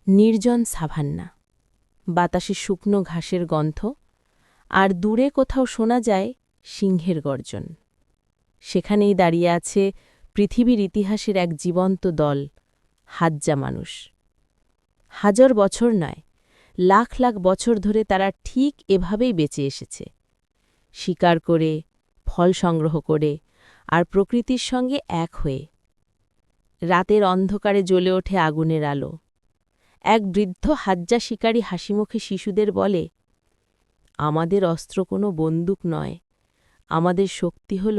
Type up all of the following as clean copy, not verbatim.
নির্জন সাভান্না, বাতাসে শুকনো ঘাসের গন্ধ, আর দূরে কোথাও শোনা যায় সিংহের গর্জন। সেখানেই দাঁড়িয়ে আছে পৃথিবীর ইতিহাসের এক জীবন্ত দল, হাজ্জা মানুষ। হাজার বছর নয়, লাখ লাখ বছর ধরে তারা ঠিক এভাবেই বেঁচে এসেছে, শিকার করে, ফল সংগ্রহ করে, আর প্রকৃতির সঙ্গে এক হয়ে। রাতের অন্ধকারে জ্বলে ওঠে আগুনের আলো। এক বৃদ্ধ হাজ্জা শিকারী হাসিমুখে শিশুদের বলে, আমাদের অস্ত্র কোনো বন্দুক নয়, আমাদের শক্তি হল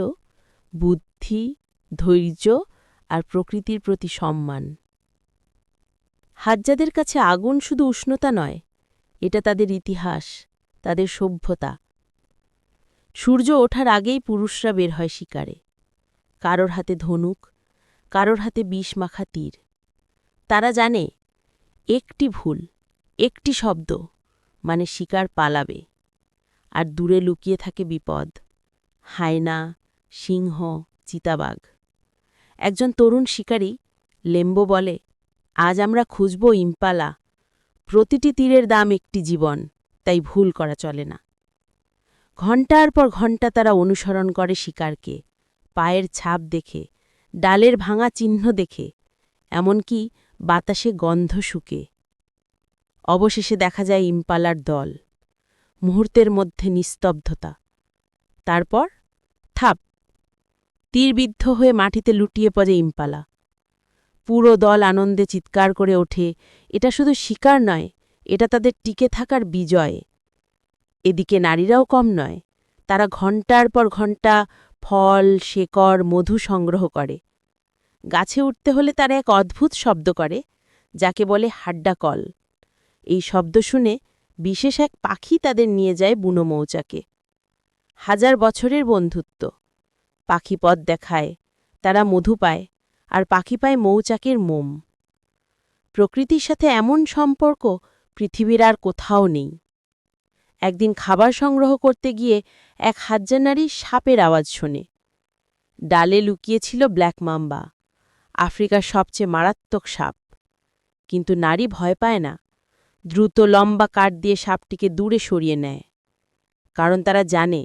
বুদ্ধি, ধৈর্য আর প্রকৃতির প্রতি সম্মান। হাজ্জাদের কাছে আগুন শুধু উষ্ণতা নয়, এটা তাদের ইতিহাস, তাদের সভ্যতা। সূর্য ওঠার আগেই পুরুষরা বের হয় শিকারে, কারোর হাতে ধনুক, কারোর হাতে বিষ মাখা তীর। তারা জানে, একটি ভুল, একটি শব্দ মানে শিকার পালাবে, আর দূরে লুকিয়ে থাকে বিপদ, হায়না, সিংহ, চিতাবাঘ। একজন তরুণ শিকারী, লেম্বো বলে, আজ আমরা খুঁজব ইম্পালা, প্রতিটি তীরের দাম একটি জীবন, তাই ভুল করা চলে না। ঘণ্টার পর ঘণ্টা তারা অনুসরণ করে শিকারকে, পায়ের ছাপ দেখে, ডালের ভাঙা চিহ্ন দেখে, এমনকি বাতাসে গন্ধ শুকে। অবশেষে দেখা যায় ইম্পালার দল, মুহূর্তের মধ্যে নিস্তব্ধতা। তারপর থাপ, তীরবিদ্ধ হয়ে মাটিতে লুটিয়ে পড়ে ইম্পালা। পুরো দল আনন্দে চিৎকার করে ওঠে, এটা শুধু শিকার নয়, এটা তাদের টিকে থাকার বিজয়। এদিকে নারীরাও কম নয়, তারা ঘণ্টার পর ঘণ্টা ফল, শেকড়, মধু সংগ্রহ করে। গাছে উঠতে হলে তারা এক অদ্ভুত শব্দ করে, যাকে বলে হাড্ডাকল। এই শব্দ শুনে বিশেষ এক পাখি তাদের নিয়ে যায় বুনো মৌচাকে। হাজার বছরের বন্ধুত্ব। পাখি পথ দেখায়, তারা মধু পায়, আর পাখি পায় মৌচাকের মোম। প্রকৃতির সাথে এমন সম্পর্ক পৃথিবীর আর কোথাও নেই। একদিন খাবার সংগ্রহ করতে গিয়ে এক হাজ্জা নারী সাপের আওয়াজ শোনে। ডালে লুকিয়েছিল ব্ল্যাক মাম্বা, আফ্রিকার সবচেয়ে মারাত্মক সাপ। কিন্তু নারী ভয় পায় না, দ্রুত লম্বা কাঠ দিয়ে সাপটিকে দূরে সরিয়ে নেয়। কারণ তারা জানে,